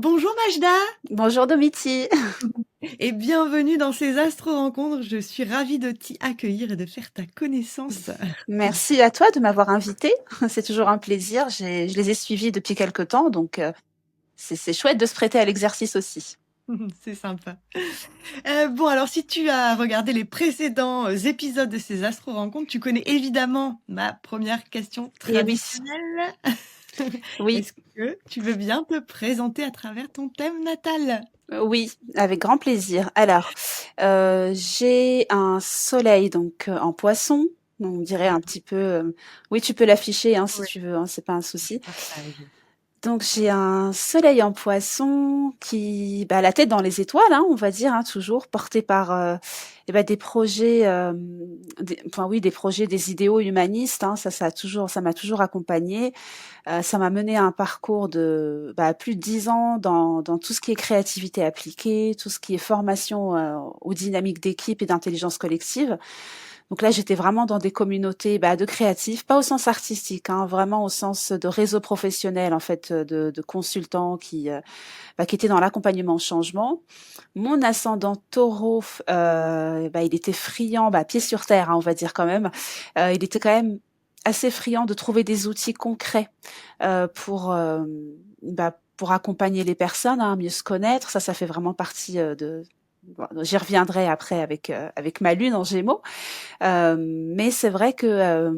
Bonjour Majda Bonjour Domiti. et bienvenue dans ces astro-rencontres. Je suis ravie de t'y accueillir et de faire ta connaissance. Merci à toi de m'avoir invité. C'est toujours un plaisir. Je les ai suivis depuis quelque temps, donc c'est chouette de se prêter à l'exercice aussi. C'est sympa. Bon, alors si tu as regardé les précédents épisodes de ces astro-rencontres, tu connais évidemment ma première question Et oui, traditionnelle. oui, Est-ce que tu veux bien te présenter à travers ton thème natal? oui, avec grand plaisir. Alors, j'ai un soleil donc en poisson. On dirait un petit peu. Oui, tu peux l'afficher hein, si Oui, tu veux. Hein, c'est pas un je souci. partage. Donc j'ai un soleil en poisson qui, bah, la tête dans les étoiles, hein, on va dire, hein, toujours porté par des projets, enfin oui, des projets, des idéaux humanistes. Hein, ça m'a toujours accompagné. Ça m'a mené à un parcours de plus de 10 ans dans tout ce qui est créativité appliquée, tout ce qui est formation aux dynamiques d'équipe et d'intelligence collective. Donc là, j'étais vraiment dans des communautés de créatifs, pas au sens artistique, hein, vraiment au sens de réseau professionnel, en fait, de consultants qui étaient dans l'accompagnement au changement. Mon ascendant taureau, il était friand, pied sur terre, hein, on va dire quand même. Il était quand même assez friand de trouver des outils concrets pour accompagner les personnes hein, à mieux se connaître. Ça fait vraiment partie Bon, j'y reviendrai après avec ma lune en Gémeaux. Mais c'est vrai que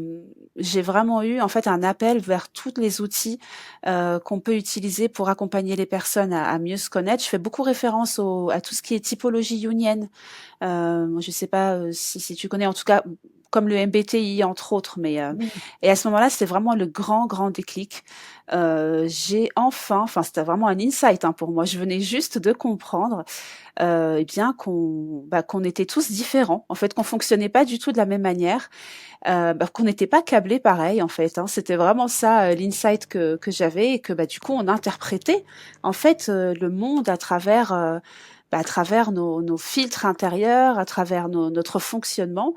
j'ai vraiment eu en fait un appel vers tous les outils qu'on peut utiliser pour accompagner les personnes à mieux se connaître. Je fais beaucoup référence à tout ce qui est typologie jungienne. Je ne sais pas si tu connais, en tout cas comme le MBTI entre autres, mais Oui. et à ce moment-là, c'était vraiment le grand déclic. J'ai enfin, c'était vraiment un insight hein, pour moi. Je venais juste de comprendre eh bien qu'on était tous différents, en fait, qu'on fonctionnait pas du tout de la même manière, qu'on n'était pas câblés pareil, en fait. Hein. C'était vraiment ça l'insight que j'avais et que du coup on interprétait en fait le monde à travers nos filtres intérieurs, à travers notre fonctionnement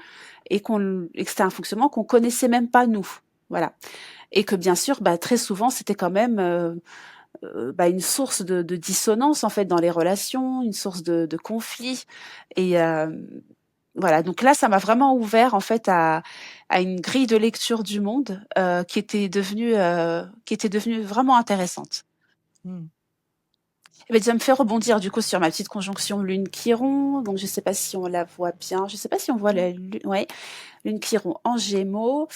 et que c'était un fonctionnement qu'on connaissait même pas nous. Voilà. Et que bien sûr, très souvent, c'était quand même une source de dissonance en fait dans les relations, une source de conflit. Et voilà, donc là, ça m'a vraiment ouvert en fait à une grille de lecture du monde qui était devenue vraiment intéressante. Hmm. Et bien, ça me fait rebondir du coup sur ma petite conjonction Lune Chiron. Donc je sais pas si on la voit bien. Je sais pas si on voit la Lune. Ouais, Lune Chiron en Gémeaux.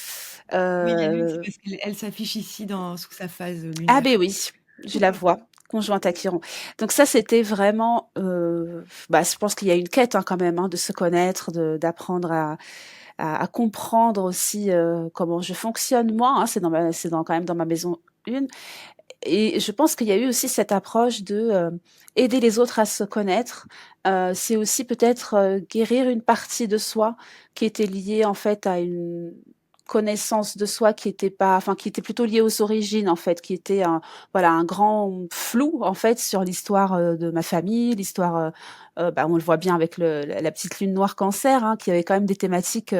Oui, la lune, c'est Euh, parce qu'elle s'affiche ici sous sa phase Ah lunaire. ben oui, je la vois, conjointe à Chiron. Donc ça, c'était vraiment, je pense qu'il y a une quête hein, quand même hein, de se connaître, d'apprendre à comprendre aussi comment je fonctionne moi. Hein, c'est quand même dans ma maison une. Et je pense qu'il y a eu aussi cette approche de aider les autres à se connaître. C'est aussi peut-être guérir une partie de soi qui était liée en fait à une connaissance de soi qui était pas, enfin qui était plutôt liée aux origines en fait, qui était un grand flou en fait sur l'histoire de ma famille, l'histoire, on le voit bien avec la petite lune noire Cancer, hein, qui avait quand même des thématiques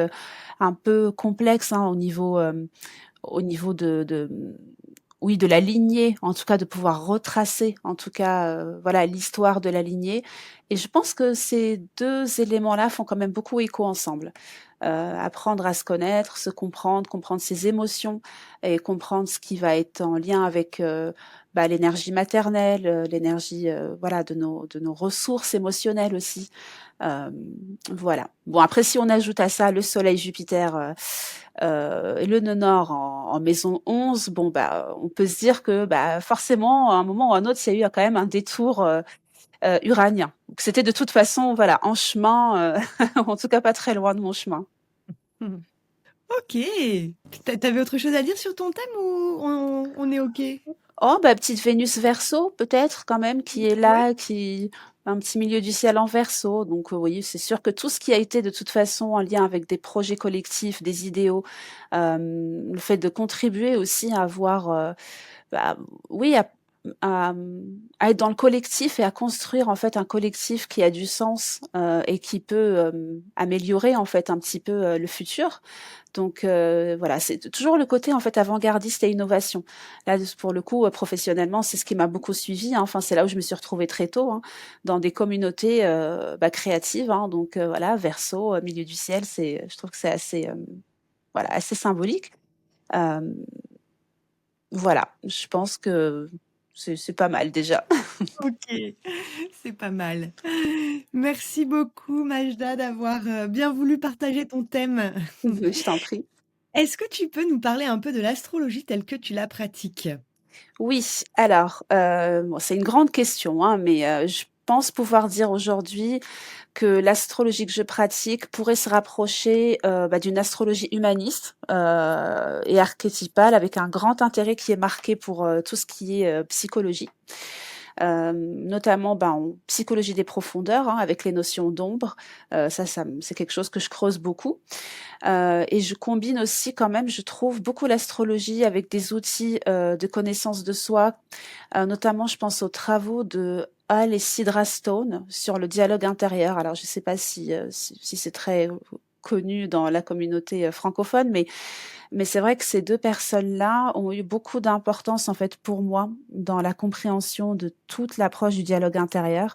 un peu complexes hein, au niveau oui, de la lignée, en tout cas de pouvoir retracer, en tout cas, voilà, l'histoire de la lignée. Et je pense que ces deux éléments-là font quand même beaucoup écho ensemble. Apprendre à se connaître, se comprendre, comprendre ses émotions et comprendre ce qui va être en lien avec l'énergie maternelle, l'énergie voilà de nos ressources émotionnelles aussi. Euh, voilà. Bon après si on ajoute à ça le Soleil Jupiter et le nœud nord en maison 11, bon on peut se dire que forcément à un moment ou à un autre il y a eu quand même un détour uranien. Donc, c'était de toute façon voilà en chemin, en tout cas pas très loin de mon chemin. Hmm. Ok. T'avais autre chose à dire sur ton thème ou on est ok? Oh, petite Vénus Verseau, peut-être, quand même, qui est Oui. là, qui un petit milieu du ciel en Verseau. Donc, oui, c'est sûr que tout ce qui a été de toute façon en lien avec des projets collectifs, des idéaux, le fait de contribuer aussi à avoir, bah, oui, à être dans le collectif et à construire en fait un collectif qui a du sens et qui peut améliorer en fait un petit peu le futur. Donc voilà, c'est toujours le côté en fait avant-gardiste et innovation. Là, pour le coup, professionnellement, c'est ce qui m'a beaucoup suivi, hein. Enfin, c'est là où je me suis retrouvée très tôt, hein, dans des communautés créatives. Hein. Donc voilà, Verseau, Milieu du ciel, je trouve que c'est assez, voilà, assez symbolique. Euh, voilà, je pense que c'est pas mal déjà. OK, c'est pas mal. Merci beaucoup Majda d'avoir, bien voulu partager ton thème. Je t'en prie. Est-ce que tu peux nous parler un peu de l'astrologie telle que tu la pratiques? Oui, alors, bon, c'est une grande question, hein, mais je pense pouvoir dire aujourd'hui que l'astrologie que je pratique pourrait se rapprocher, d'une astrologie humaniste, et archétypale avec un grand intérêt qui est marqué pour, tout ce qui est, psychologie. Notamment en psychologie des profondeurs, hein, avec les notions d'ombre. C'est quelque chose que je creuse beaucoup. Et je combine aussi quand même, je trouve, beaucoup l'astrologie avec des outils de connaissance de soi. Notamment, je pense aux travaux de Hall et Sidra Stone sur le dialogue intérieur. Alors, je ne sais pas si c'est très connu dans la communauté francophone, mais c'est vrai que ces 2 personnes-là ont eu beaucoup d'importance, en fait, pour moi, dans la compréhension de toute l'approche du dialogue intérieur,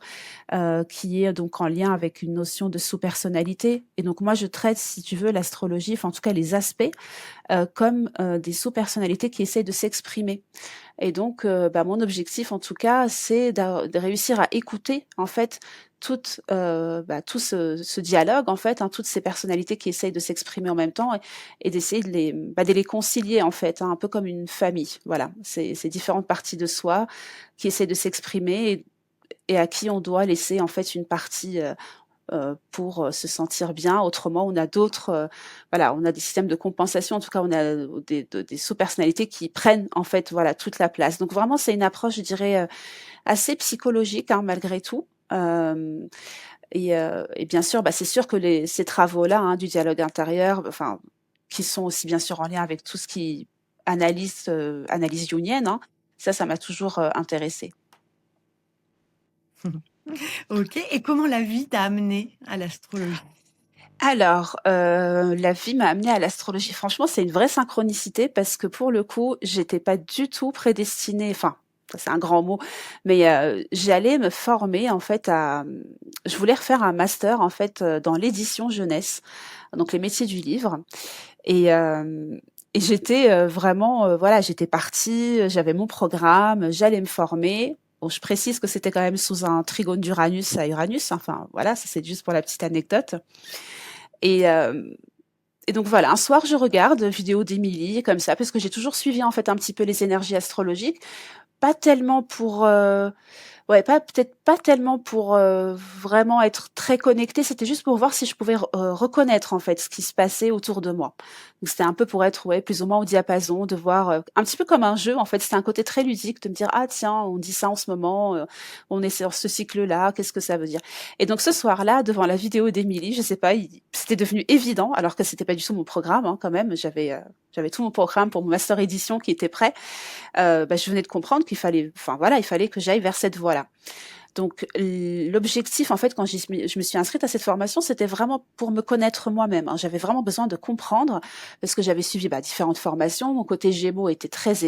qui est donc en lien avec une notion de sous-personnalité. Et donc moi, je traite, si tu veux, l'astrologie, enfin en tout cas les aspects, comme des sous-personnalités qui essaient de s'exprimer. Et donc, mon objectif, en tout cas, c'est de réussir à écouter, en fait, tout ce dialogue, en fait, hein, toutes ces personnalités qui essayent de s'exprimer en même temps et d'essayer de les concilier, en fait, hein, un peu comme une famille. Voilà, c'est différentes parties de soi qui essaient de s'exprimer et à qui on doit laisser, en fait, une partie pour se sentir bien. Autrement, on a d'autres, voilà, on a des systèmes de compensation. En tout cas, on a des sous-personnalités qui prennent en fait, voilà, toute la place. Donc vraiment, c'est une approche, je dirais, assez psychologique, hein, malgré tout. Et bien sûr, c'est sûr que ces travaux-là, hein, du dialogue intérieur, enfin, qui sont aussi bien sûr en lien avec tout ce qui analyse jungienne, hein, ça m'a toujours intéressée. OK, et comment la vie t'a amené à l'astrologie? Alors, la vie m'a amenée à l'astrologie. Franchement, c'est une vraie synchronicité parce que pour le coup, j'étais pas du tout prédestinée, enfin, ça c'est un grand mot, mais j'allais me former en fait je voulais refaire un master en fait, dans l'édition jeunesse, donc les métiers du livre et hem et j'étais, vraiment, voilà, j'étais partie, j'avais mon programme, j'allais me former. Bon, je précise que c'était quand même sous un trigone d'Uranus à Uranus, enfin voilà, ça c'est juste pour la petite anecdote. Et, hem et donc voilà, un soir, je regarde vidéo d'Émilie comme ça, parce que j'ai toujours suivi en fait un petit peu les énergies astrologiques, pas tellement pour, ouais, pas peut-être pas tellement pour, vraiment être très connectée, c'était juste pour voir si je pouvais reconnaître, en fait, ce qui se passait autour de moi. Donc c'était un peu pour être, ouais, plus ou moins au diapason, de voir, un petit peu comme un jeu, en fait, c'était un côté très ludique de me dire: «Ah tiens, on dit ça en ce moment, on est sur ce cycle-là, qu'est-ce que ça veut dire?» Et donc ce soir-là, devant la vidéo d'Émilie, je sais pas, il c'était devenu évident, alors que c'était pas du tout mon programme, hein, quand même. J'avais tout mon programme pour mon master édition qui était prêt. Je venais de comprendre qu'il fallait, enfin voilà, il fallait que j'aille vers cette voie-là. Donc l'objectif, en fait, quand je me suis inscrite à cette formation, c'était vraiment pour me connaître moi-même, hein. J'avais vraiment besoin de comprendre parce que j'avais suivi différentes formations. Mon côté Gémeaux était très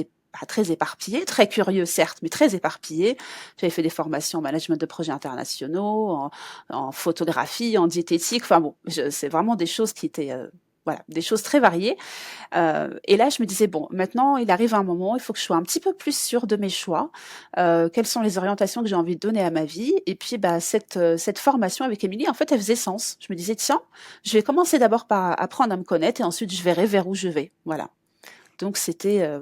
éparpillé, très curieux certes, mais très éparpillé. J'avais fait des formations en management de projets internationaux, en photographie, en diététique. Enfin bon, c'est vraiment des choses qui étaient voilà, des choses très variées. Et là, je me disais: «Bon, maintenant, il arrive un moment, il faut que je sois un petit peu plus sûre de mes choix. Quelles sont les orientations que j'ai envie de donner à ma vie?» Et puis, cette formation avec Émilie, en fait, elle faisait sens. Je me disais: «Tiens, je vais commencer d'abord par apprendre à me connaître et ensuite je verrai vers où je vais». Voilà. Donc c'était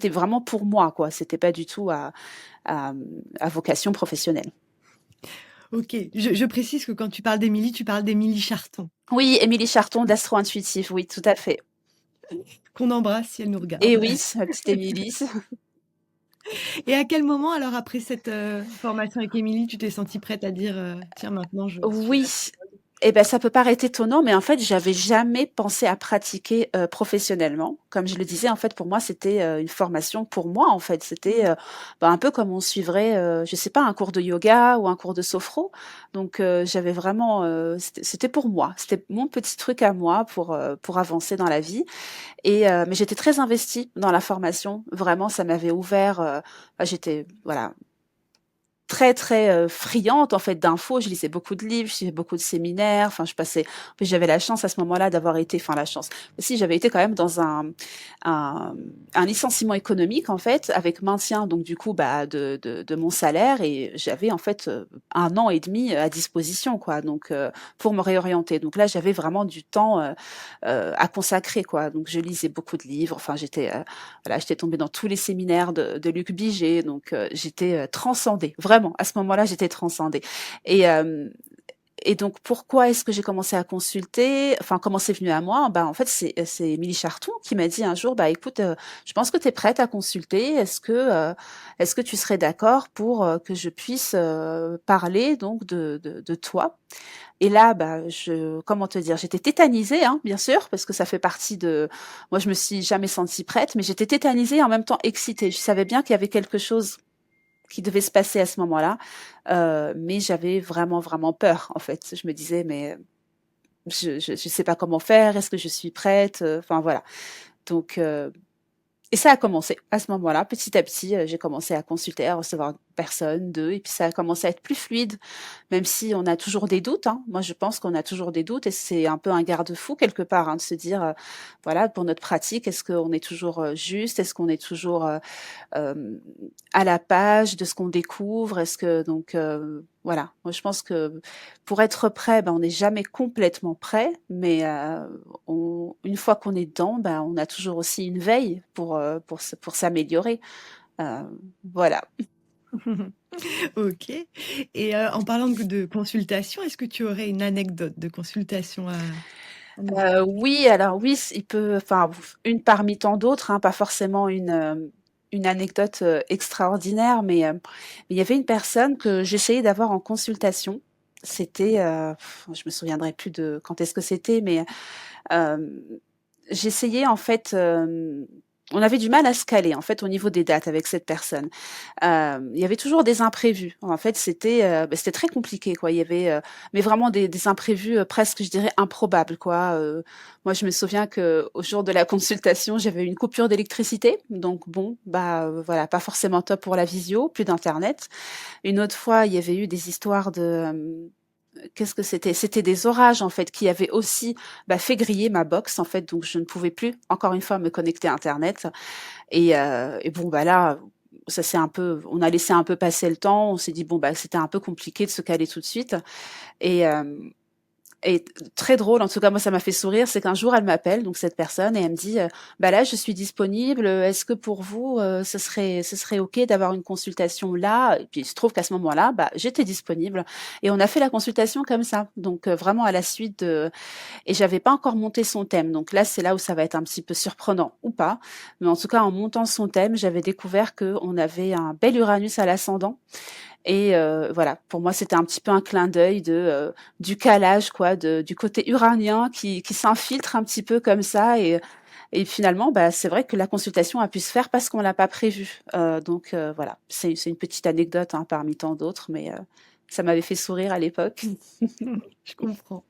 vraiment pour moi, quoi. C'était pas du tout à vocation professionnelle. OK, je précise que quand tu parles d'Émilie, tu parles d'Émilie Charton, Oui, Émilie Charton d'Astro Intuitif, oui, tout à fait. qu'on embrasse si elle nous Et regarde. oui, ma petite Émilie. Et à quel moment alors après cette, formation avec Émilie, tu t'es sentie prête à dire, «Tiens maintenant je suis Oui, astrologue»? Eh ben, ça peut paraître étonnant, mais en fait, j'avais jamais pensé à pratiquer professionnellement. Comme je le disais, en fait, pour moi, c'était une formation pour moi. En fait, c'était bah, un peu comme on suivrait, je sais pas, un cours de yoga ou un cours de sophro. Donc, j'avais vraiment, c'était pour moi. C'était mon petit truc à moi pour avancer dans la vie. Et mais j'étais très investie dans la formation. Vraiment, ça m'avait ouvert. Bah, j'étais voilà très, très, friande en fait d'infos. Je lisais beaucoup de livres, je suivais beaucoup de séminaires, enfin je passais en plus j'avais la chance à ce moment-là d'avoir été enfin la chance, si j'avais été quand même dans un un licenciement économique en fait, avec maintien donc du coup, bah, de mon salaire et j'avais en fait, 1 an et demi à disposition quoi donc pour me réorienter. Donc là, j'avais vraiment du temps, à consacrer quoi. Donc je lisais beaucoup de livres, enfin j'étais, voilà, j'étais tombée dans tous les séminaires de Luc Biget, donc j'étais transcendée. Vraiment, à ce moment-là, j'étais transcendée. Et, et donc, pourquoi est-ce que j'ai commencé à consulter? Enfin, comment c'est venu à moi? Ben, en fait, c'est Émilie Charton qui m'a dit un jour, bah écoute, je pense que tu es prête à consulter. Est-ce que tu serais d'accord pour que je puisse parler donc de toi? Et là, bah, comment te dire, j'étais tétanisée, hein, bien sûr, parce que ça fait partie de, moi, je me suis jamais sentie prête, mais j'étais tétanisée et en même temps excitée. Je savais bien qu'il y avait quelque chose qui devait se passer à ce moment-là, mais j'avais vraiment, vraiment peur, en fait. Je me disais, mais je sais pas comment faire. Est-ce que je suis prête? Enfin voilà. Donc, et ça a commencé à ce moment-là, petit à petit, j'ai commencé à consulter, à recevoir 1 personne, 2 et puis ça a commencé à être plus fluide, même si on a toujours des doutes, hein. Moi, je pense qu'on a toujours des doutes et c'est un peu un garde-fou quelque part, hein, de se dire, voilà, pour notre pratique, est-ce qu'on est toujours, juste? Est-ce qu'on est toujours, hem, à la page de ce qu'on découvre? Est-ce que donc voilà, moi je pense que pour être prêt, ben, on n'est jamais complètement prêt, mais on une fois qu'on est dedans, ben, on a toujours aussi une veille pour s'améliorer, heu, voilà. OK. Et en parlant de consultation, est-ce que tu aurais une anecdote de consultation à nous Oui, alors oui, il peut enfin, une parmi tant d'autres, hein, pas forcément une anecdote, extraordinaire, mais il y avait une personne que j'essayais d'avoir en consultation. C'était, je me souviendrai plus de quand est-ce que c'était, mais Hem, j'essayais en fait, on avait du mal à se caler en fait au niveau des dates avec cette personne. Il y avait toujours des imprévus. En fait, c'était très compliqué quoi. Il y avait, mais vraiment des imprévus, presque je dirais improbables quoi. Moi je me souviens qu'au jour de la consultation, j'avais une coupure d'électricité, donc bon, bah, voilà, pas forcément top pour la visio, plus d'internet. Une autre fois, il y avait eu des histoires qu'est-ce que c'était? C'était des orages en fait qui avaient aussi, bah, fait griller ma box en fait, donc je ne pouvais plus encore une fois me connecter à internet et bon, bah, là, ça s'est un peu on a laissé un peu passer le temps. On s'est dit: «Bon, bah, c'était un peu compliqué de se caler tout de suite» et hem et très drôle, en tout cas moi ça m'a fait sourire, c'est qu'un jour elle m'appelle, donc cette personne et elle me dit, «Bah là je suis disponible, est-ce que pour vous, ce serait OK d'avoir une consultation là?» Et puis il se trouve qu'à ce moment-là, bah, j'étais disponible et on a fait la consultation comme ça. Donc vraiment à la suite de et j'avais pas encore monté son thème, donc là c'est là où ça va être un petit peu surprenant ou pas, mais en tout cas en montant son thème, j'avais découvert qu'on avait un bel Uranus à l'ascendant et voilà, pour moi, c'était un petit peu un clin d'œil du calage quoi, du côté uranien qui s'infiltre un petit peu comme ça et finalement, bah, c'est vrai que la consultation a pu se faire parce qu'on l'a pas prévu. Donc voilà, c'est une petite anecdote, hein, parmi tant d'autres, mais ça m'avait fait sourire à l'époque. Je comprends.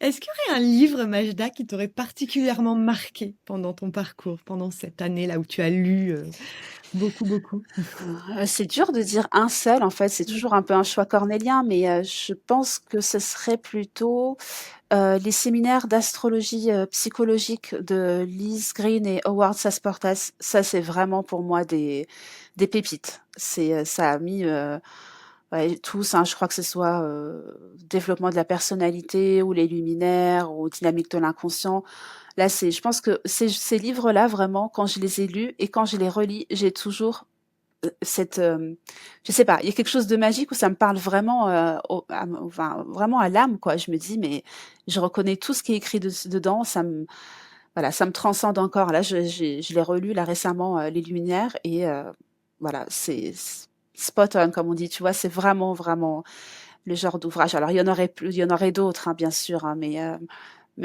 Est-ce qu'il y aurait un livre, Majda, qui t'aurait particulièrement marqué pendant ton parcours, pendant cette année-là où tu as lu, beaucoup, beaucoup? C'est dur de dire un seul, en fait, c'est toujours un peu un choix cornélien, mais je pense que ce serait plutôt les séminaires d'astrologie, psychologique de Liz Green et Howard Sasportas, ça c'est vraiment pour moi des pépites. Ça a mis, ouais, tous, hein, je crois que ce soit, développement de la personnalité ou les luminaires ou dynamique de l'inconscient. Là, c'est je pense que ces livres-là, vraiment, quand je les ai lus et quand je les relis, j'ai toujours je sais pas, il y a quelque chose de magique où ça me parle vraiment, enfin, vraiment à l'âme, quoi. Je me dis: «Mais je reconnais tout ce qui est écrit dedans», voilà, ça me transcende encore. Là, je l'ai relu là récemment, Les Luminaires et voilà, c'est spot on comme on dit, tu vois? C'est vraiment, vraiment le genre d'ouvrage. Alors il y en aurait d'autres, hein, bien sûr, hein, mais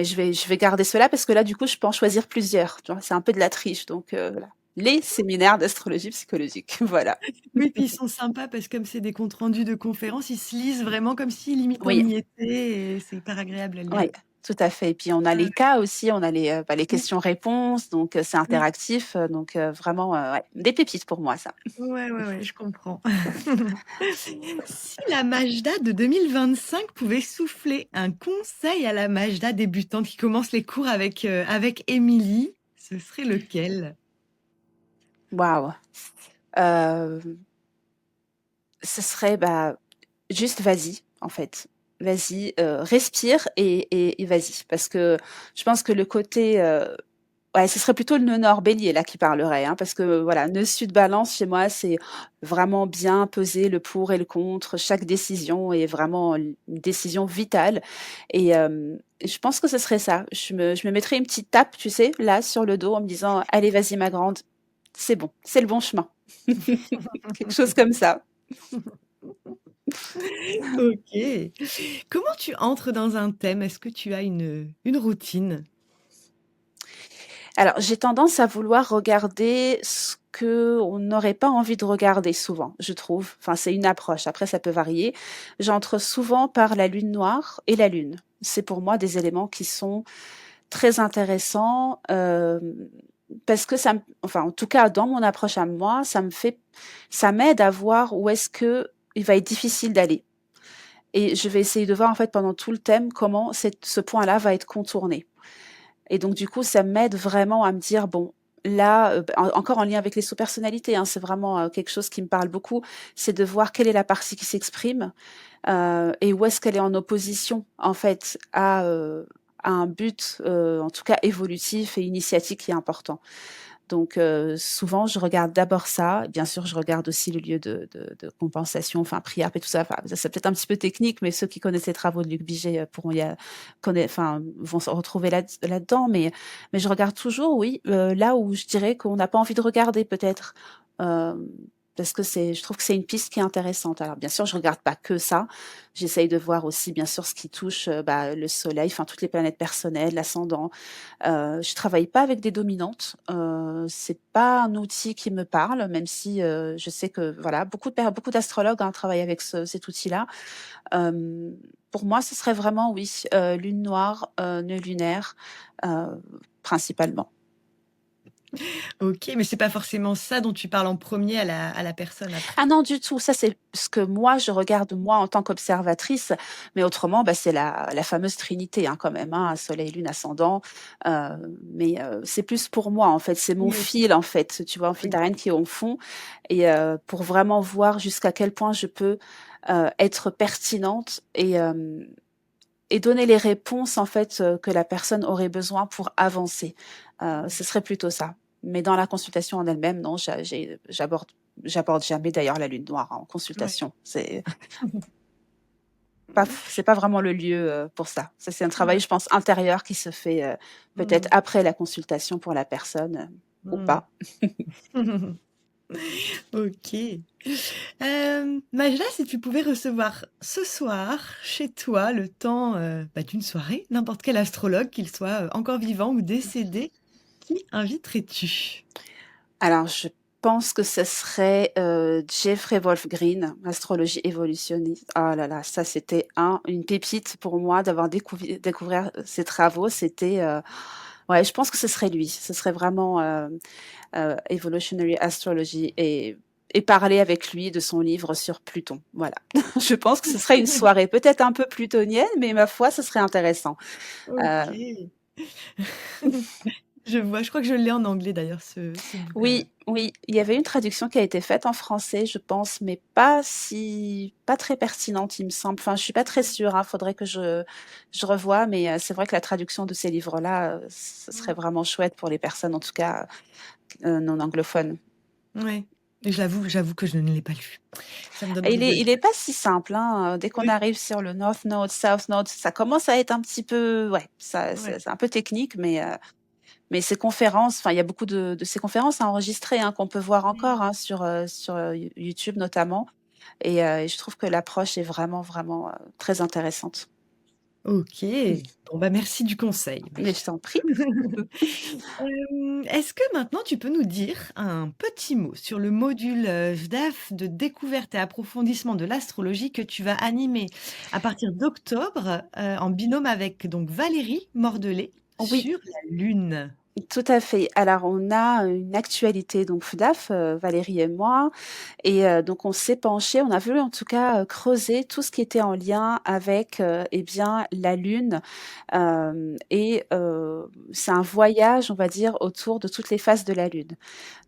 je vais garder cela parce que là, du coup, je peux en choisir plusieurs. Tu vois, c'est un peu de la triche, donc voilà. Les séminaires d'astrologie psychologique, voilà. Oui, puis ils sont sympas parce que comme c'est des comptes rendus de conférences, ils se lisent vraiment comme si limite on Oui, y était et c'est hyper agréable à lire. oui, tout à fait. Et puis on a Ouais, les cas aussi, on a les mmh, questions-réponses, donc c'est oui. interactif, donc vraiment, ouais, des pépites pour moi ça. Ouais, ouais, ouais, je comprends. Si la Majda de 2025 pouvait souffler un conseil à la Majda débutante qui commence les cours avec Émilie, ce serait lequel? Waouh! Hem, Ce serait, bah, juste vas-y, en fait. Vas-y, respire et vas-y. Parce que je pense que le côté, ouais, ce serait plutôt le nœud nord bélier là qui parlerait, hein, parce que voilà, nœud sud balance chez moi, c'est vraiment bien peser le pour et le contre. Chaque décision est vraiment une décision vitale et je pense que ce serait ça. Je me mettrais une petite tape, tu sais, là sur le dos en me disant: «Allez, vas-y ma grande, c'est bon, c'est le bon chemin». Quelque chose comme ça. OK. Comment tu entres dans un thème? Est-ce que tu as une routine? Alors, j'ai tendance à vouloir regarder ce qu'on n'aurait pas envie de regarder souvent, je trouve. Enfin, c'est une approche. Après, ça peut varier. J'entre souvent par la lune noire et la lune. C'est pour moi des éléments qui sont très intéressants parce que enfin, en tout cas, dans mon approche à moi, ça m'aide à voir où est-ce que il va être difficile d'aller. Et je vais essayer de voir en fait pendant tout le thème comment ce point-là va être contourné. Et donc du coup, ça m'aide vraiment à me dire: «Bon, là», encore en lien avec les sous-personnalités, hein, c'est vraiment, quelque chose qui me parle beaucoup, c'est de voir quelle est la partie qui s'exprime, et où est-ce qu'elle est en opposition, en fait, à un but, en tout cas évolutif et initiatique qui est important. Donc souvent, je regarde d'abord ça. Bien sûr, je regarde aussi le lieu de compensation, enfin priap et tout ça. Enfin, ça c'est peut-être un petit peu technique, mais ceux qui connaissent les travaux de Luc Biget, pourront enfin, vont se retrouver là-dedans. Mais je regarde toujours, oui, là où je dirais qu'on n'a pas envie de regarder peut-être. Hem, Parce que je trouve que c'est une piste qui est intéressante. Alors bien sûr, je regarde pas que ça. J'essaye de voir aussi, bien sûr, ce qui touche, bah, le soleil, enfin toutes les planètes personnelles, l'ascendant. Je travaille pas avec des dominantes, c'est pas un outil qui me parle, même si, je sais que voilà, beaucoup d'astrologues, hein, travaillent avec cet outil-là. Hem, pour moi, ce serait vraiment oui, lune noire, nœud lunaire, heu, principalement. OK, mais c'est pas forcément ça dont tu parles en premier à la personne après? Ah non, du tout, ça c'est ce que moi je regarde moi en tant qu'observatrice, mais autrement, bah, c'est la fameuse trinité, hein, quand même, hein, soleil, lune, ascendant, c'est plus pour moi, en fait, c'est mon Oui, fil, en fait, tu vois? Un fil oui. d'Ariane qui est au fond et pour vraiment voir jusqu'à quel point je peux, être pertinente et donner les réponses, en fait, que la personne aurait besoin pour avancer. Ce serait plutôt ça. Mais dans la consultation en elle-même, non, j'aborde jamais d'ailleurs la lune noire en Ouais. consultation. C'est pas vraiment le lieu, pour ça. Ça, c'est un travail, Ouais. je pense, intérieur qui se fait, peut-être Mmh. après la consultation pour la personne, ou Mmh. pas. OK. Majda, si tu pouvais recevoir ce soir, chez toi, le temps, bah, d'une soirée, n'importe quel astrologue, qu'il soit, encore vivant ou décédé, qui inviterais-tu? Alors je pense que ce serait, Jeffrey Wolf Green, Astrologie évolutionniste. Oh là là, ça c'était une pépite pour moi d'avoir découvert ses travaux. C'était, ouais, je pense que ce serait lui. Ce serait vraiment, Evolutionary Astrology et parler avec lui de son livre sur Pluton. Voilà. Je pense que ce serait une soirée peut-être un peu plutonienne, mais ma foi, ce serait intéressant. Heu OK. Je vois, je crois que je l'ai en anglais d'ailleurs ce bouquin-là. Oui, oui, il y avait une traduction qui a été faite en français, je pense, mais pas très pertinente, il me semble. Enfin, je suis pas très sûre, hein, faudrait que je revoie, mais c'est vrai que la traduction de ces livres-là, ce serait Mmh. vraiment chouette pour les personnes, en tout cas, non anglophones. Ouais. Et j'avoue que je ne l'ai pas lu. Ça me donne Et envie de le il est lire. pas si simple, hein, dès qu'on Ouais, arrive sur le North Node, South Node, ça commence à être un petit peu ouais, ça ouais. c'est un peu technique, mais ces conférences, enfin, il y a beaucoup de ces conférences à enregistrer, hein, qu'on peut voir Oui. encore, hein, sur, YouTube notamment. Et je trouve que l'approche est vraiment, vraiment très intéressante. OK. Bon, bah, merci du conseil, Mais je Majda. t'en prie. Est-ce que maintenant tu peux nous dire un petit mot sur le module, JDAF de découverte et approfondissement de l'astrologie que tu vas animer à partir d'octobre, en binôme avec donc Valérie Mordelet Oui. sur la Lune? Tout à fait. Alors, on a une actualité, donc FDAF, Valérie et moi, donc on s'est penché, on a voulu en tout cas creuser tout ce qui était en lien avec eh bien la Lune. C'est un voyage, on va dire, autour de toutes les phases de la Lune.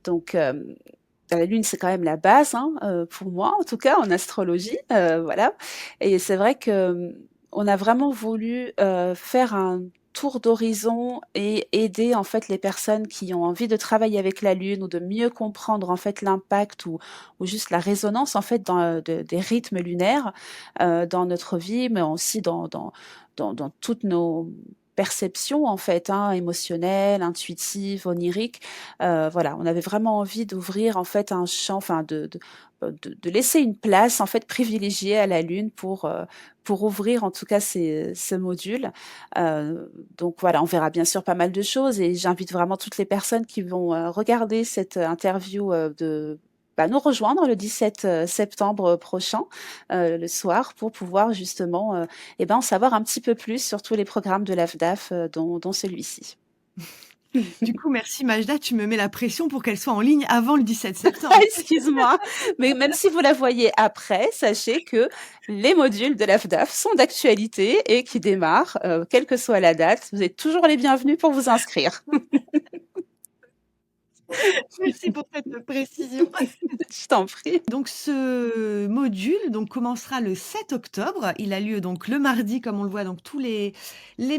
Donc, la Lune, c'est quand même la base, hein, pour moi, en tout cas, en astrologie, voilà. Et c'est vrai que on a vraiment voulu faire un tour d'horizon et aider en fait les personnes qui ont envie de travailler avec la Lune ou de mieux comprendre en fait l'impact ou juste la résonance en fait des rythmes lunaires dans notre vie, mais aussi dans toutes nos perceptions en fait, hein, émotionnelles, intuitives, oniriques. Voilà, on avait vraiment envie d'ouvrir en fait un champ, enfin de laisser une place en fait privilégiée à la Lune pour ouvrir en tout cas ce module. Donc voilà, on verra bien sûr pas mal de choses et j'invite vraiment toutes les personnes qui vont regarder cette interview de nous rejoindre le 17 septembre prochain, le soir, pour pouvoir justement en savoir un petit peu plus sur tous les programmes de l'AFDAF, dont celui-ci. Du coup, merci Majda, tu me mets la pression pour qu'elle soit en ligne avant le 17 septembre. Excuse-moi, mais même si vous la voyez après, sachez que les modules de l'AFDAF sont d'actualité et qui démarrent, quelle que soit la date. Vous êtes toujours les bienvenus pour vous inscrire. Merci pour cette précision. Je t'en prie. Donc ce module donc commencera le 7 octobre. Il a lieu donc le mardi, comme on le voit donc tous les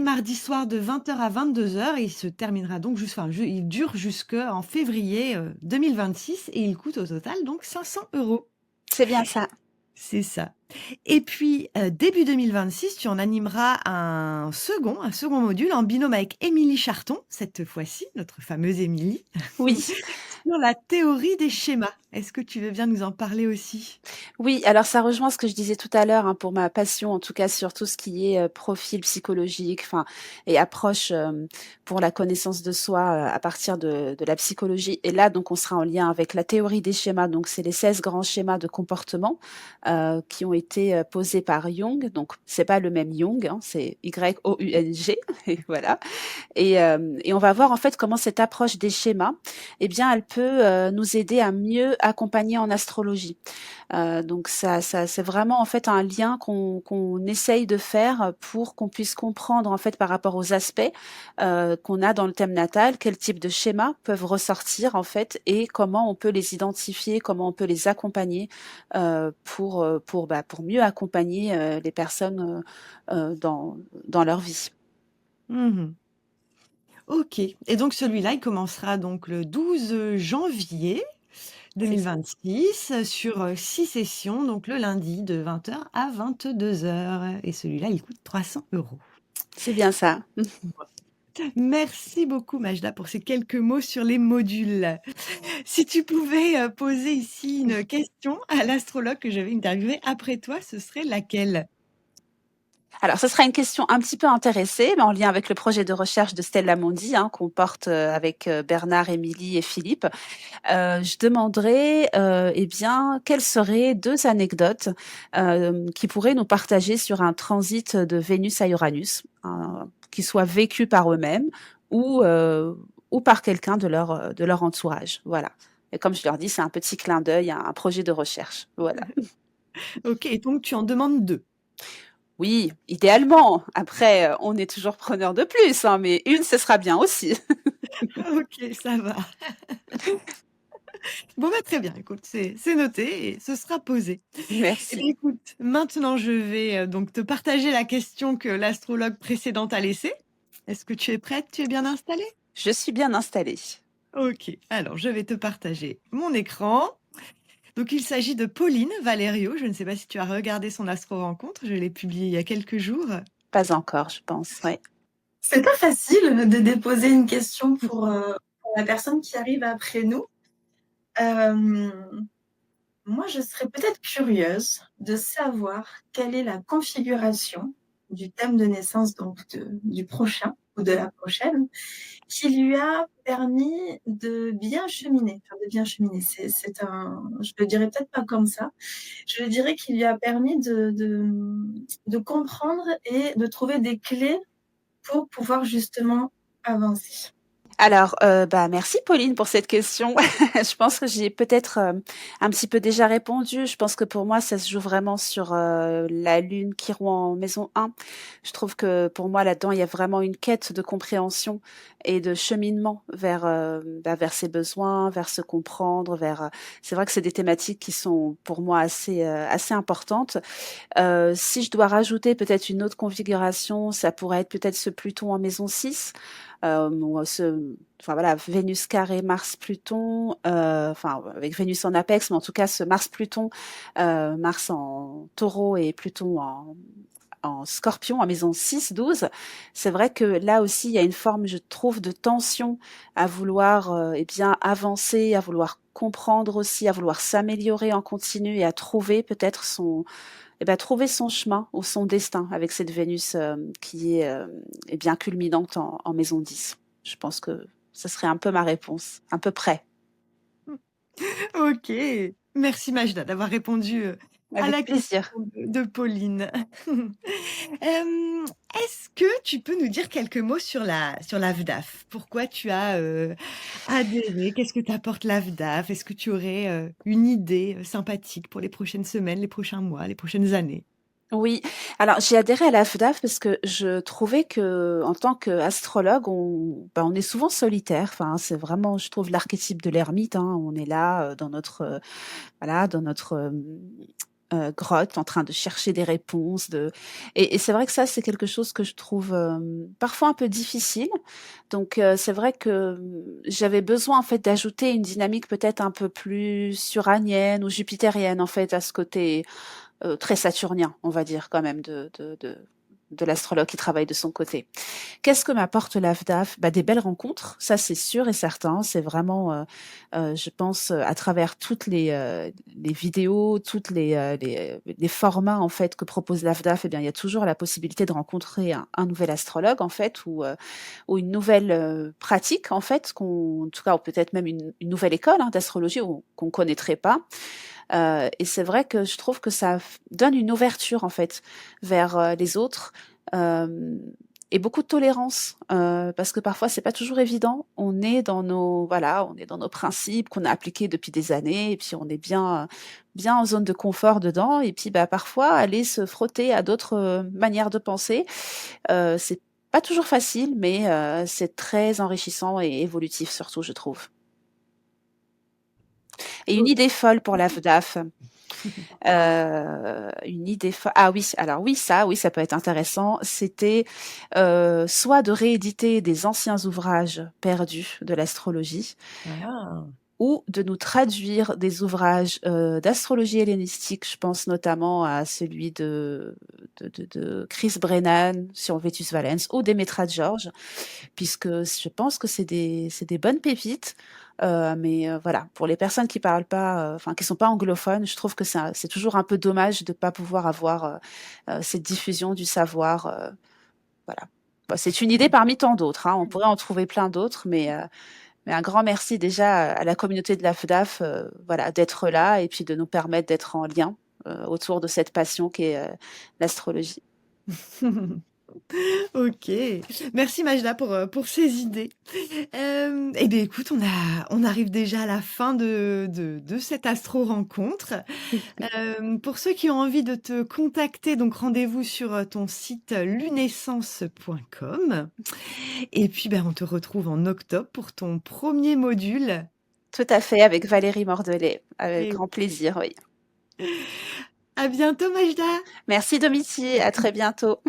mardis soirs de 20h à 22h et il se terminera donc il dure jusqu'en février 2026 et il coûte au total donc 500 €. C'est bien ça. C'est ça. Et puis, début 2026, tu en animeras un second module en binôme avec Émilie Charton, cette fois-ci, notre fameuse Émilie, Oui. sur la théorie des schémas. Est-ce que tu veux bien nous en parler aussi? Oui, alors ça rejoint ce que je disais tout à l'heure, hein, pour ma passion, en tout cas sur tout ce qui est profil psychologique, enfin, et approche pour la connaissance de soi à partir de la psychologie. Et là, donc, on sera en lien avec la théorie des schémas. Donc, c'est les 16 grands schémas de comportement qui ont été posés par Jung. Donc, c'est pas le même Jung, hein, c'est Y-O-U-N-G, et voilà. Et on va voir en fait comment cette approche des schémas, eh bien, elle peut nous aider à mieux accompagner en astrologie. Donc ça c'est vraiment en fait un lien qu'on essaye de faire pour qu'on puisse comprendre en fait par rapport aux aspects qu'on a dans le thème natal, quel type de schémas peuvent ressortir en fait et comment on peut les identifier, comment on peut les accompagner pour mieux accompagner les personnes dans leur vie. Mmh. OK et donc celui-là, il commencera donc le 12 janvier C'est ça. 2026 sur, 6 sessions, donc le lundi de 20h à 22h et celui-là, il coûte 300 €. C'est bien ça. Merci beaucoup Majda pour ces quelques mots sur les modules. Si tu pouvais, poser ici une question à l'astrologue que je vais interviewer après toi, ce serait laquelle? Alors, ce sera une question un petit peu intéressée, mais en lien avec le projet de recherche de Stella Mondi, hein, qu'on porte avec Bernard, Émilie et Philippe. Je demanderais, eh bien, quelles seraient 2 anecdotes qu'ils pourraient nous partager sur un transit de Vénus à Uranus, qui soit vécu par eux-mêmes ou par quelqu'un de leur entourage. Voilà. Et comme je leur dis, c'est un petit clin d'œil à un projet de recherche. Voilà. OK et donc tu en demandes 2. Oui, idéalement. Après, on est toujours preneur de plus, hein, mais une, ce sera bien aussi. OK, ça va. Bon, bah, très bien, écoute, c'est noté et ce sera posé. Eh Merci. bien, écoute, maintenant je vais, donc te partager la question que l'astrologue précédente a laissée. Est-ce que tu es prête? Tu es bien installée? Je suis bien installée. OK, alors je vais te partager mon écran. Donc il s'agit de Pauline Valerio, je ne sais pas si tu as regardé son astro rencontre, je l'ai publié il y a quelques jours. Pas encore, je pense, ouais. C'est pas facile de déposer une question pour la personne qui arrive après nous. Hem, Moi, je serais peut-être curieuse de savoir quelle est la configuration du thème de naissance donc du prochain ou de la prochaine qui lui a permis de bien cheminer. Enfin, de bien cheminer, je le dirais peut-être pas comme ça. Je dirais qu'il lui a permis de comprendre et de trouver des clés pour pouvoir justement avancer. Alors, bah, merci Pauline pour cette question. Je pense que j'ai peut-être, un petit peu déjà répondu. Je pense que pour moi, ça se joue vraiment sur, la lune qui roule en maison 1. Je trouve que pour moi, là-dedans, il y a vraiment une quête de compréhension et de cheminement vers, bah, vers ses besoins, vers se comprendre, vers, c'est vrai que c'est des thématiques qui sont pour moi assez, assez importantes. Si je dois rajouter peut-être une autre configuration, ça pourrait être peut-être ce Pluton en maison 6, ou enfin voilà, Vénus carré Mars-Pluton, enfin avec Vénus en apex, mais en tout cas ce Mars-Pluton, Mars en taureau et Pluton en Scorpion, en maison 6-12, c'est vrai que là aussi, il y a une forme, je trouve, de tension à vouloir eh bien avancer, à vouloir comprendre aussi, à vouloir s'améliorer en continu et à trouver peut-être trouver son chemin ou son destin avec cette Vénus qui est bien culminante en maison 10. Je pense que ce serait un peu ma réponse, à peu près. OK. Merci Majda d'avoir répondu, à Avec la question plaisir. de Pauline. Est-ce que tu peux nous dire quelques mots sur la VDAF? Pourquoi tu as, adhéré? Qu'est-ce que t'apporte la VDAF? Est-ce que tu aurais, une idée, sympathique pour les prochaines semaines, les prochains mois, les prochaines années? Oui, alors j'ai adhéré à la FDAF parce que je trouvais que en tant qu'astrologue, on est souvent solitaire. Enfin, c'est vraiment, je trouve, l'archétype de l'ermite, hein. On est là dans notre voilà, dans notre grotte, en train de chercher des réponses. Et c'est vrai que ça, c'est quelque chose que je trouve parfois un peu difficile. Donc, c'est vrai que j'avais besoin en fait d'ajouter une dynamique peut-être un peu plus suranienne ou jupitérienne en fait à ce côté très saturnien, on va dire quand même de l'astrologue qui travaille de son côté. Qu'est-ce que m'apporte l'AFDAF? Bah, des belles rencontres, ça c'est sûr et certain. C'est vraiment, je pense, à travers toutes les vidéos, toutes les formats en fait que propose l'AFDAF, eh bien il y a toujours la possibilité de rencontrer un nouvel astrologue en fait, ou une nouvelle pratique en fait, en tout cas ou peut-être même une nouvelle école hein, d'astrologie qu'on connaîtrait pas. Et c'est vrai que je trouve que ça donne une ouverture en fait vers les autres et beaucoup de tolérance parce que parfois c'est pas toujours évident. On est dans nos voilà, on est dans nos principes qu'on a appliqués depuis des années et puis on est bien en zone de confort dedans et puis bah parfois aller se frotter à d'autres manières de penser, c'est pas toujours facile, mais c'est très enrichissant et évolutif surtout, je trouve. Et une O idée folle pour la FDAF. Une idée fo ah oui, alors oui, ça peut être intéressant. C'était, soit de rééditer des anciens ouvrages perdus de l'astrologie Ah! ou de nous traduire des ouvrages, d'astrologie hellénistique. Je pense notamment à celui de Chris Brennan sur Vetus Valens ou d'Emetra George, puisque je pense que c'est des bonnes pépites. Mais voilà, pour les personnes qui parlent pas, enfin qui sont pas anglophones, je trouve que c'est toujours un peu dommage de pas pouvoir avoir cette diffusion du savoir. Voilà. Bah, c'est une idée parmi tant d'autres. Hein. On pourrait en trouver plein d'autres, mais un grand merci déjà à la communauté de la FDAF, voilà, d'être là et puis de nous permettre d'être en lien autour de cette passion qu'est l'astrologie. OK. Merci Majda pour ces idées. Et beh, écoute, on arrive déjà à la fin de cette astro rencontre. Pour ceux qui ont envie de te contacter, donc rendez-vous sur, ton site lunescence.com et puis, ben, on te retrouve en octobre pour ton premier module Tout à fait, avec Valérie Mordelet, avec et grand plaisir, oui. à bientôt Majda. Merci Domiti, à très bientôt.